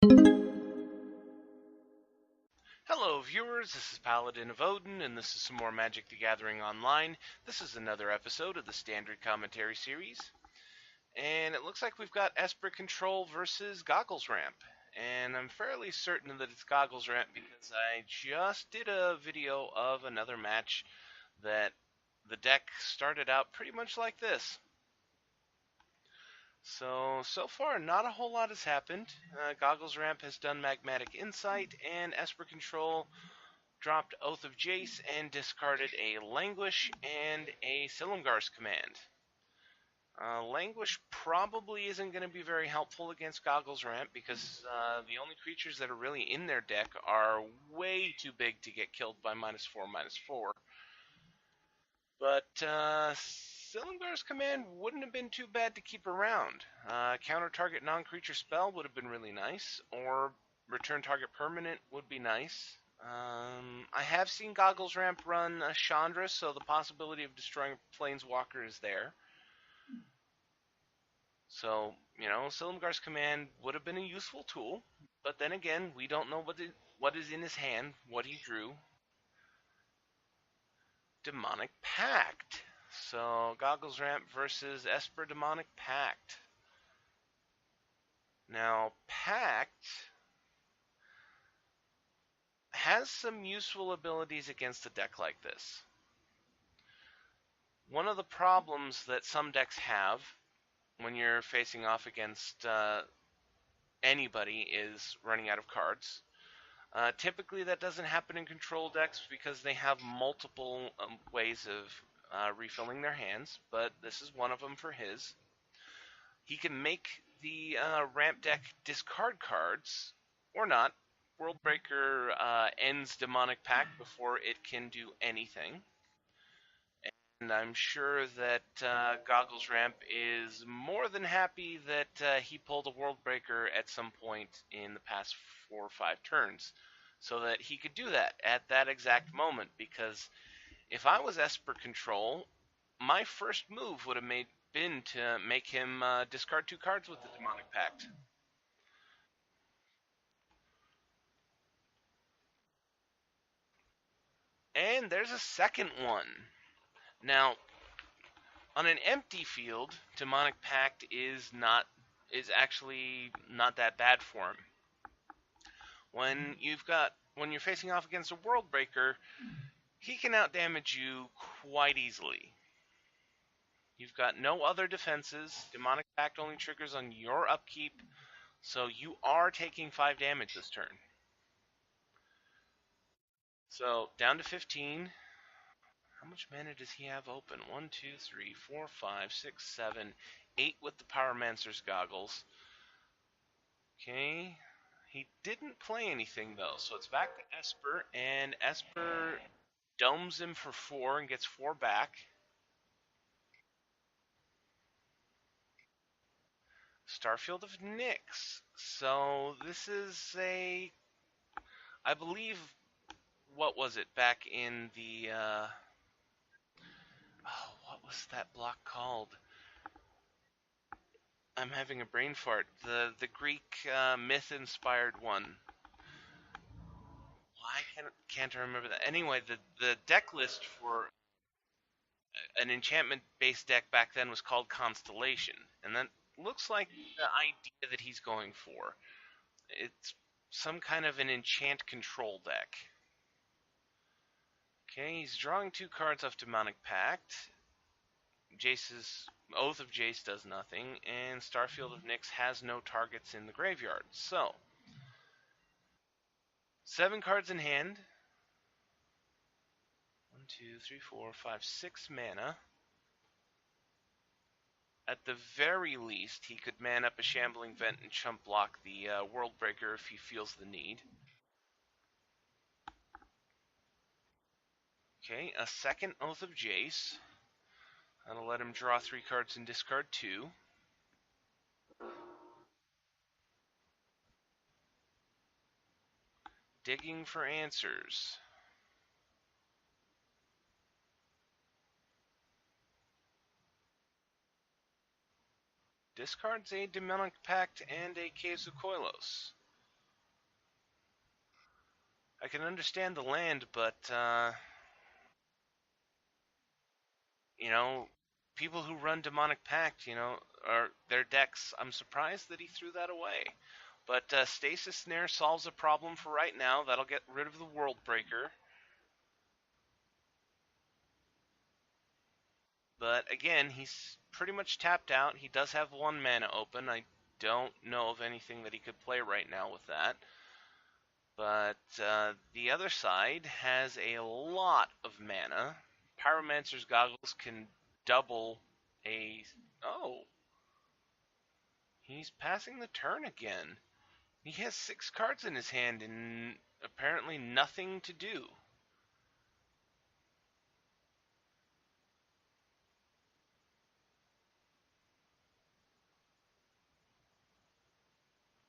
Hello viewers, this is Paladin of Odin, and this is some more Magic the Gathering Online. This is another episode of the Standard Commentary Series, and it looks like we've got Esper Control versus Goggles Ramp. And I'm fairly certain that it's Goggles Ramp because I just did a video of another match that the deck started out pretty much like this. So far, not a whole lot has happened. Goggles Ramp has done Magmatic Insight, and Esper Control dropped Oath of Jace and discarded a Languish and a Silumgar's Command. Languish probably isn't going to be very helpful against Goggles Ramp because the only creatures that are really in their deck are way too big to get killed by -4/-4. But Silumgar's Command wouldn't have been too bad to keep around. Counter target non-creature spell would have been really nice, or return target permanent would be nice. I have seen Goggles Ramp run a Chandra, so the possibility of destroying Planeswalker is there. So, Silumgar's Command would have been a useful tool, but then again, we don't know what is in his hand, what he drew. Demonic Pact. So, Goggles Ramp versus Esper Demonic Pact. Now, Pact has some useful abilities against a deck like this. One of the problems that some decks have when you're facing off against anybody is running out of cards. Typically that doesn't happen in control decks because they have multiple ways of refilling their hands, but this is one of them for his. He can make the ramp deck discard cards, or not. Worldbreaker ends Demonic Pact before it can do anything. And I'm sure that Goggles Ramp is more than happy that he pulled a Worldbreaker at some point in the past 4 or 5 turns, so that he could do that at that exact moment. Because if I was Esper Control, my first move would have been to make him discard 2 cards with the Demonic Pact. And there's a second one. Now, on an empty field, Demonic Pact is actually not that bad for him. When you're facing off against a Worldbreaker, he can outdamage you quite easily. You've got no other defenses. Demonic Pact only triggers on your upkeep, so you are taking 5 damage this turn. So down to 15. How much mana does he have open? 1, 2, 3, 4, 5, 6, 7, 8 with the Pyromancer's Goggles. Okay. He didn't play anything though, so it's back to Esper, and Esper domes him for 4 and gets 4 back. Starfield of Nyx. So this is I believe, what was it back in the, what was that block called? I'm having a brain fart. The Greek myth-inspired one. Why can't I remember that? Anyway, the deck list for an enchantment-based deck back then was called Constellation, and that looks like the idea that he's going for. It's some kind of an enchant control deck. Okay, he's drawing 2 cards off Demonic Pact. Jace's Oath of Jace does nothing, and Starfield of Nyx has no targets in the graveyard. So, 7 cards in hand. 1, 2, 3, 4, 5, 6 mana. At the very least, he could man up a Shambling Vent and chump block the Worldbreaker if he feels the need. Okay, a second Oath of Jace. That'll let him draw 3 cards and discard 2. Digging for answers. Discards a Demonic Pact and a Caves of Koilos. I can understand the land, but you know, people who run Demonic Pact, or their decks, I'm surprised that he threw that away. But Stasis Snare solves a problem for right now. That'll get rid of the World Breaker. But again, he's pretty much tapped out. He does have 1 mana open. I don't know of anything that he could play right now with that. But the other side has a lot of mana. Pyromancer's Goggles can double a... Oh, he's passing the turn again. He has 6 cards in his hand and apparently nothing to do.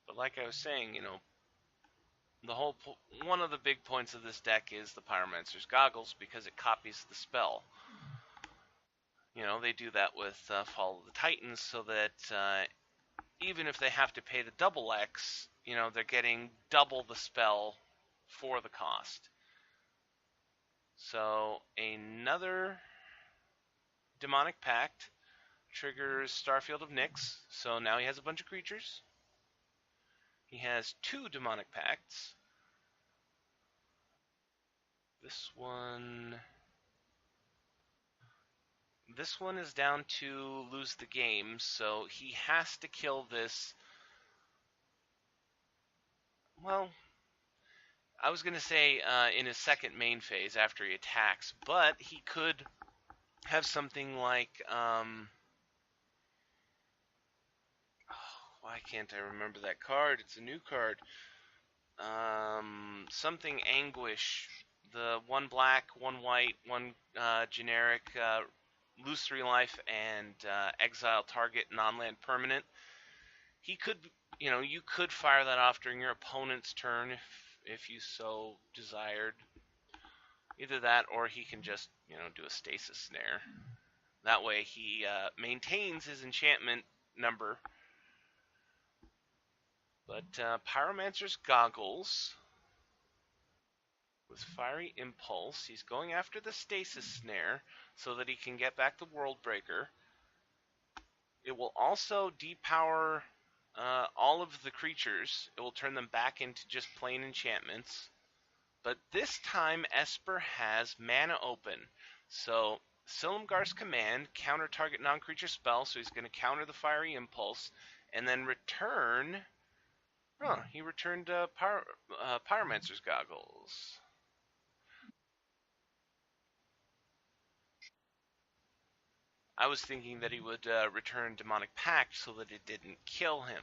But like I was saying, the whole one of the big points of this deck is the Pyromancer's Goggles because it copies the spell. They do that with Fall of the Titans so that even if they have to pay the double X, they're getting double the spell for the cost. So another Demonic Pact triggers Starfield of Nyx, so now he has a bunch of creatures. He has 2 Demonic Pacts. This one is down to lose the game, so he has to kill this. Well, I was going to say in his second main phase after he attacks, but he could have something like, why can't I remember that card? It's a new card. Something Anguish. The 1 black, 1 white, 1 generic, lose 3 life, and exile target non-land permanent. He could, you could fire that off during your opponent's turn if you so desired. Either that, or he can just, do a stasis snare. That way he maintains his enchantment number. But Pyromancer's Goggles with Fiery Impulse, he's going after the stasis snare so that he can get back the World Breaker. It will also depower all of the creatures. It will turn them back into just plain enchantments. But this time, Esper has mana open. So, Silumgar's Command, counter target non-creature spell, so he's going to counter the Fiery Impulse, and then return... Oh, he returned Pyromancer's Goggles. I was thinking that he would return Demonic Pact so that it didn't kill him.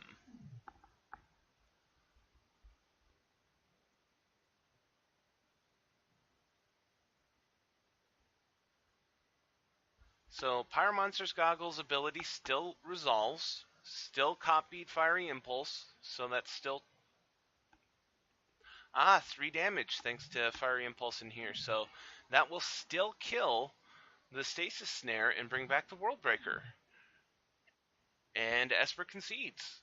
So Pyromancer's Goggles ability still resolves, still copied Fiery Impulse, so that's still... 3 damage thanks to Fiery Impulse in here, so that will still kill the Stasis Snare and bring back the World Breaker. And Esper concedes.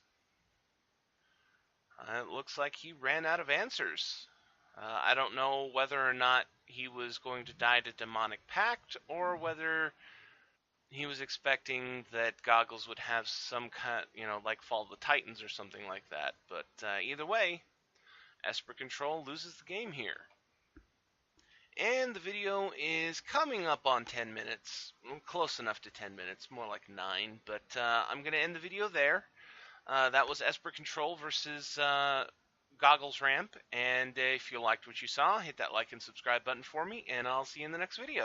It looks like he ran out of answers. I don't know whether or not he was going to die to Demonic Pact, or whether he was expecting that Goggles would have some kind, like Fall of the Titans or something like that. But either way, Esper Control loses the game here. And the video is coming up on 10 minutes. Close enough to 10 minutes, more like 9. But I'm going to end the video there. That was Esper Control versus Goggles Ramp. And if you liked what you saw, hit that like and subscribe button for me, and I'll see you in the next video.